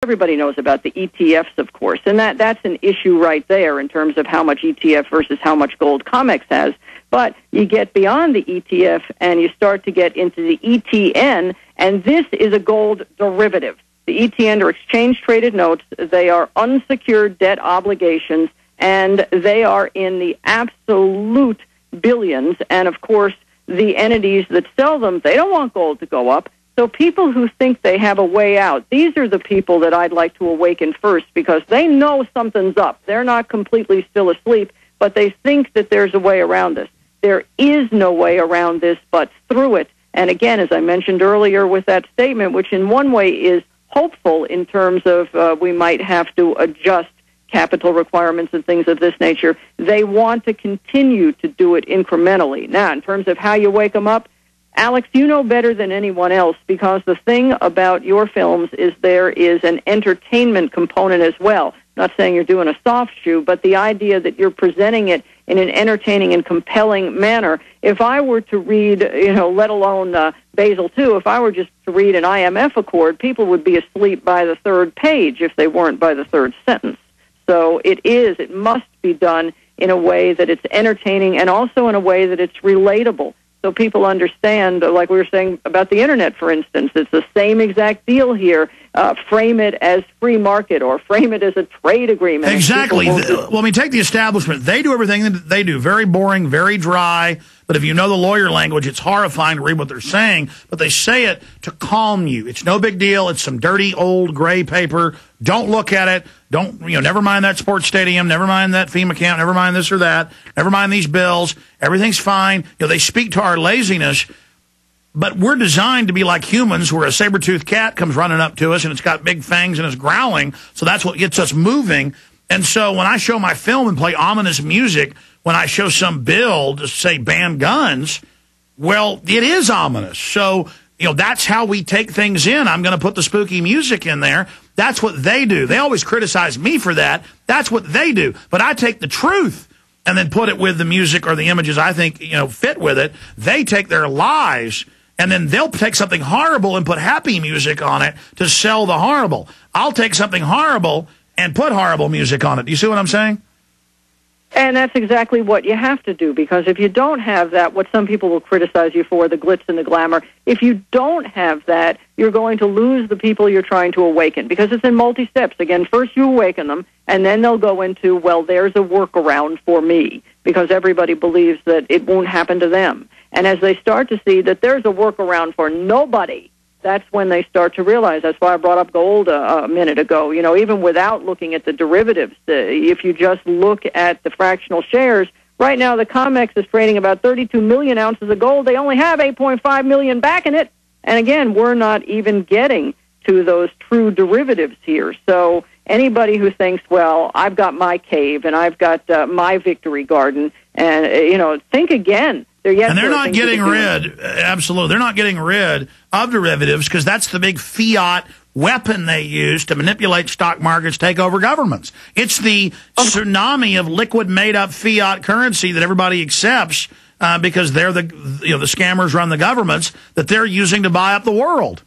Everybody knows about the ETFs, of course, and that's an issue right there in terms of how much ETF versus how much gold COMEX has. But you get beyond the ETF and you start to get into the ETN, and this is a gold derivative. The ETN are exchange-traded notes. They are unsecured debt obligations, and they are in the absolute billions. And, of course, the entities that sell them, they don't want gold to go up. So people who think they have a way out, these are the people that I'd like to awaken first, because they know something's up. They're not completely still asleep, but they think that there's a way around this. There is no way around this but through it. And again, as I mentioned earlier with that statement, which in one way is hopeful in terms of we might have to adjust capital requirements and things of this nature, they want to continue to do it incrementally. Now, in terms of how you wake them up, Alex, you know better than anyone else, because the thing about your films is there is an entertainment component as well. Not saying you're doing a soft shoe, but the idea that you're presenting it in an entertaining and compelling manner. If I were to read, let alone Basel II, if I were just to read an IMF accord, people would be asleep by the third page if they weren't by the third sentence. So it must be done in a way that it's entertaining and also in a way that it's relatable. So people understand, like we were saying about the Internet, for instance, it's the same exact deal here. Frame it as free market or frame it as a trade agreement. Exactly. Well, I mean, take the establishment. They do everything that they do. Very boring, very dry. But if you know the lawyer language, it's horrifying to read what they're saying. But they say it to calm you. It's no big deal. It's some dirty, old, gray paper. Don't look at it. Don't, never mind that sports stadium. Never mind that FEMA camp. Never mind this or that. Never mind these bills. Everything's fine. They speak to our laziness. But we're designed to be like humans, where a saber-toothed cat comes running up to us and it's got big fangs and it's growling. So that's what gets us moving. And so when I show my film and play ominous music, when I show some bill to say ban guns, well, it is ominous. So, that's how we take things in. I'm going to put the spooky music in there. That's what they do. They always criticize me for that. That's what they do. But I take the truth and then put it with the music or the images I think, fit with it. They take their lies and then they'll take something horrible and put happy music on it to sell the horrible. I'll take something horrible and put horrible music on it. Do you see what I'm saying? And that's exactly what you have to do, because if you don't have that, what some people will criticize you for, the glitz and the glamour, if you don't have that, you're going to lose the people you're trying to awaken, because it's in multi-steps. Again, first you awaken them, and then they'll go into, well, there's a workaround for me, because everybody believes that it won't happen to them. And as they start to see that there's a workaround for nobody, that's when they start to realize. That's why I brought up gold a minute ago. Even without looking at the derivatives, if you just look at the fractional shares, right now the COMEX is trading about 32 million ounces of gold. They only have 8.5 million backing it. And again, we're not even getting to those true derivatives here. So anybody who thinks, well, I've got my cave and I've got my victory garden, and, think again. And they're not getting rid, absolutely, they're not getting rid of derivatives, because that's the big fiat weapon they use to manipulate stock markets, take over governments. It's the tsunami of liquid made-up fiat currency that everybody accepts because they're the scammers run the governments that they're using to buy up the world.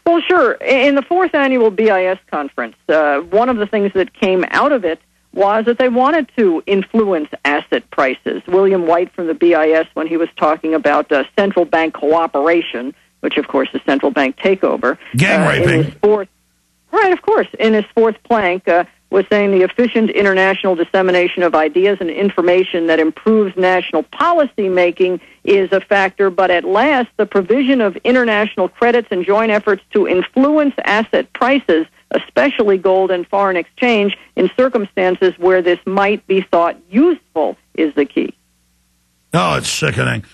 Well, sure. In the 4th annual BIS conference, one of the things that came out of it was that they wanted to influence asset prices. William White from the BIS, when he was talking about central bank cooperation, which of course is central bank takeover. Gang raping. Of course. In his 4th plank, was saying the efficient international dissemination of ideas and information that improves national policy making is a factor, but at last the provision of international credits and joint efforts to influence asset prices, especially gold and foreign exchange, in circumstances where this might be thought useful, is the key. Oh, it's sickening.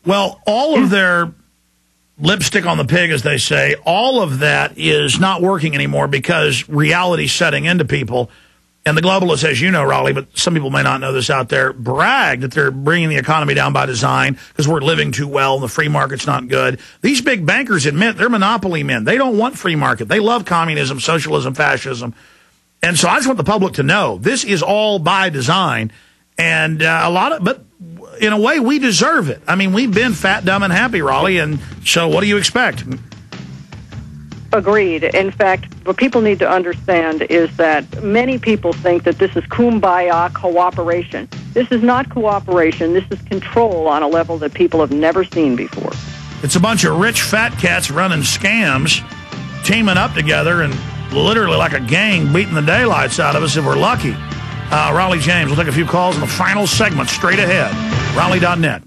Well, all of their lipstick on the pig, as they say, all of that is not working anymore because reality's setting into people. And the globalists, as you know, Raleigh, but some people may not know this out there, brag that they're bringing the economy down by design because we're living too well and the free market's not good. These big bankers admit they're monopoly men. They don't want free market. They love communism, socialism, fascism. And so I just want the public to know this is all by design. And but in a way, we deserve it. I mean, we've been fat, dumb, and happy, Raleigh, and so what do you expect? Agreed. In fact, what people need to understand is that many people think that this is kumbaya cooperation. This is not cooperation. This is control on a level that people have never seen before. It's a bunch of rich fat cats running scams, teaming up together, and literally like a gang beating the daylights out of us if we're lucky. Raleigh James, we'll take a few calls in the final segment straight ahead. Raleigh.net.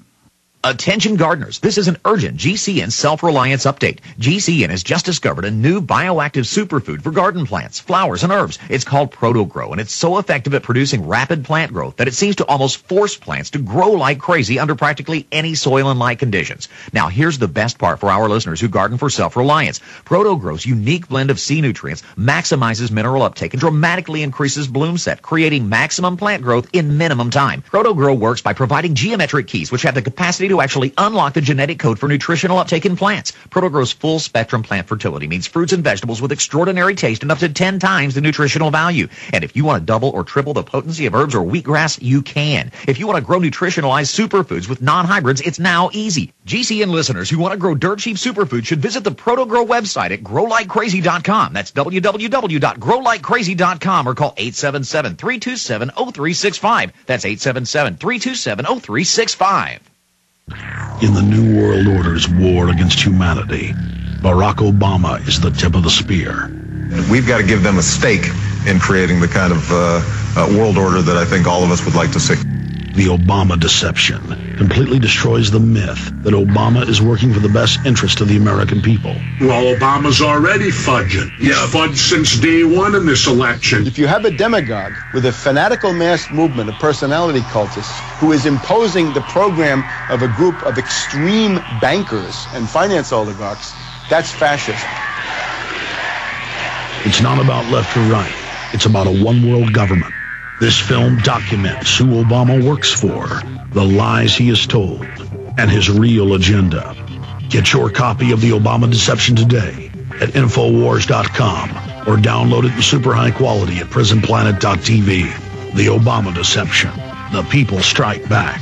Attention gardeners, this is an urgent GCN self-reliance update. GCN has just discovered a new bioactive superfood for garden plants, flowers, and herbs. It's called ProtoGrow, and it's so effective at producing rapid plant growth that it seems to almost force plants to grow like crazy under practically any soil and light conditions. Now, here's the best part for our listeners who garden for self-reliance. ProtoGrow's unique blend of C nutrients maximizes mineral uptake and dramatically increases bloom set, creating maximum plant growth in minimum time. ProtoGrow works by providing geometric keys, which have the capacity to actually unlock the genetic code for nutritional uptake in plants. ProtoGrow's full-spectrum plant fertility means fruits and vegetables with extraordinary taste and up to 10 times the nutritional value. And if you want to double or triple the potency of herbs or wheatgrass, you can. If you want to grow nutritionalized superfoods with non-hybrids, it's now easy. GCN listeners who want to grow dirt-cheap superfoods should visit the ProtoGrow website at growlikecrazy.com. That's www.growlikecrazy.com or call 877-327-0365. That's 877-327-0365. In the New World Order's war against humanity, Barack Obama is the tip of the spear. We've got to give them a stake in creating the kind of world order that I think all of us would like to see. The Obama deception completely destroys the myth that Obama is working for the best interest of the American people. Well, Obama's already fudging. He's fudged since day one in this election. If you have a demagogue with a fanatical mass movement of personality cultists who is imposing the program of a group of extreme bankers and finance oligarchs, that's fascism. It's not about left or right. It's about a one-world government. This film documents who Obama works for, the lies he has told, and his real agenda. Get your copy of The Obama Deception today at Infowars.com or download it in super high quality at PrisonPlanet.tv. The Obama Deception. The people strike back.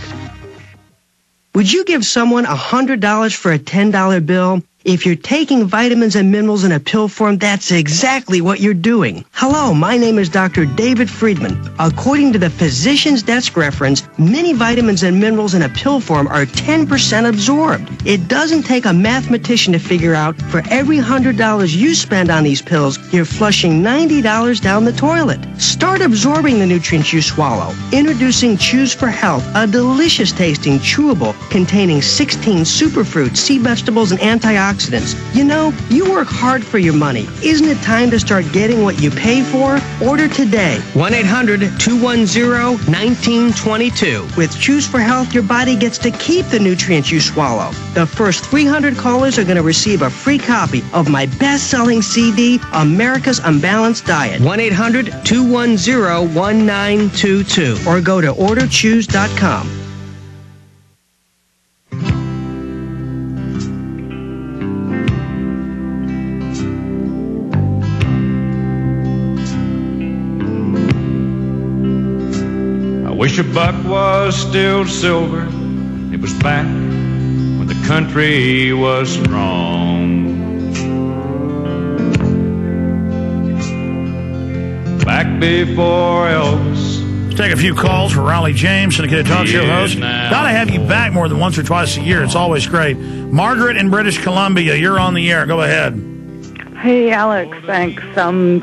Would you give someone $100 for a $10 bill? If you're taking vitamins and minerals in a pill form, that's exactly what you're doing. Hello, my name is Dr. David Friedman. According to the Physician's Desk reference, many vitamins and minerals in a pill form are 10% absorbed. It doesn't take a mathematician to figure out for every $100 you spend on these pills, you're flushing $90 down the toilet. Start absorbing the nutrients you swallow. Introducing Choose for Health, a delicious tasting chewable containing 16 superfruits, sea vegetables, and antioxidants. You know, you work hard for your money. Isn't it time to start getting what you pay for? Order today. 1-800-210-1922. With Choose for Health, your body gets to keep the nutrients you swallow. The first 300 callers are going to receive a free copy of my best-selling CD, America's Unbalanced Diet. 1-800-210-1922. Or go to orderchoose.com. Wish a buck was still silver. It was back when the country was strong. Back before Elvis. Let's take a few calls for Raleigh James, syndicated talk show host. Gotta have you back more than once or twice a year. It's always great. Margaret in British Columbia, you're on the air. Go ahead. Hey, Alex. Thanks.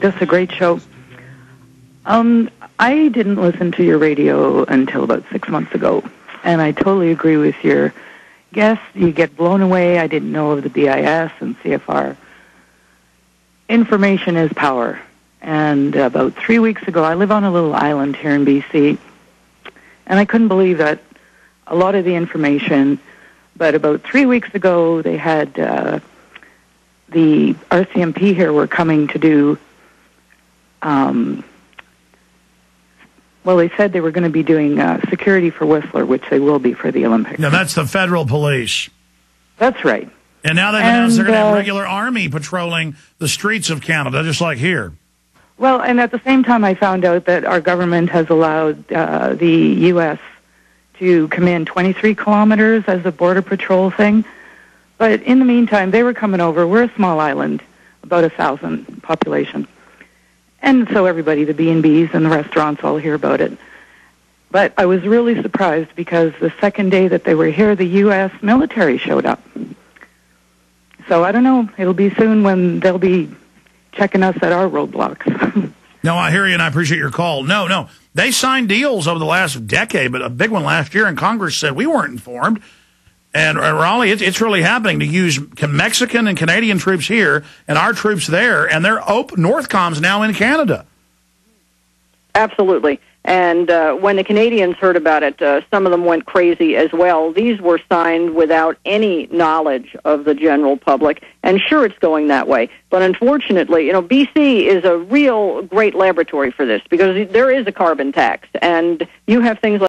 This is a great show. I didn't listen to your radio until about 6 months ago, and I totally agree with your guess. You get blown away. I didn't know of the BIS and CFR. Information is power. And about 3 weeks ago, I live on a little island here in BC, and I couldn't believe that a lot of the information, but about 3 weeks ago, they had the RCMP here were coming to do well, they said they were going to be doing security for Whistler, which they will be for the Olympics. Yeah, that's the federal police. That's right. And now they've announced they're going to have regular army patrolling the streets of Canada, just like here. Well, and at the same time, I found out that our government has allowed the U.S. to come in 23 kilometers as a border patrol thing. But in the meantime, they were coming over. We're a small island. about 1,000 population. And so everybody, the B&Bs and the restaurants all hear about it. But I was really surprised because the second day that they were here, the U.S. military showed up. So I don't know. It'll be soon when they'll be checking us at our roadblocks. No, I hear you, and I appreciate your call. No. They signed deals over the last decade, but a big one last year, and Congress said we weren't informed. And Raleigh, it's really happening to use Mexican and Canadian troops here and our troops there, and they're Northcom's now in Canada. Absolutely. And when the Canadians heard about it, some of them went crazy as well. These were signed without any knowledge of the general public, and sure, it's going that way. But unfortunately, BC is a real great laboratory for this because there is a carbon tax, and you have things like